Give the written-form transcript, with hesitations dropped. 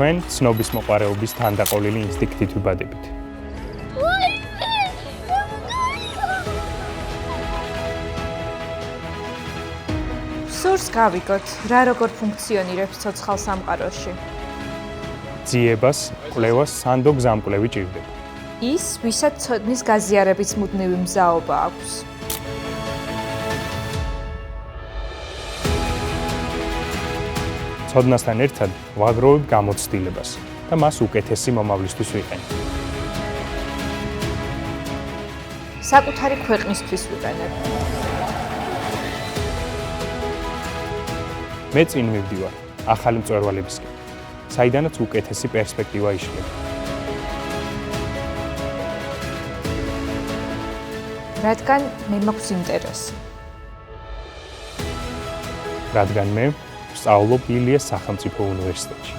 ჩვენ ცნობის მოყარეობის თანდაყოლილი ინსტინქტით ვიბადებით. სურს გავიგოთ, რა როგორ ფუნქციონირებს ცოცხალ სამყაროში. ძიებას, კვლევას სანდო გზამკვლევი ჭირდება. ის, ვისაც ცოდნის გაზიარების მუდმივი მზაობა აქვს. ცოდნასთან ერთად ვაგროვებ გამოცდილებას და მას უკეთესი მომავლისთვის ვიყენებ. საკუთარი ქვეყნისთვის ვიყენებ. მე წინ მივდივარ ახალი მწვერვალებისკენ, საიდანაც უკეთესი პერსპექტივა იშლება. რადგან მე მაქვს ინტერესი. რადგან მე ვსწავლობ ილიას სახელმწიფო უნივერსიტეტში.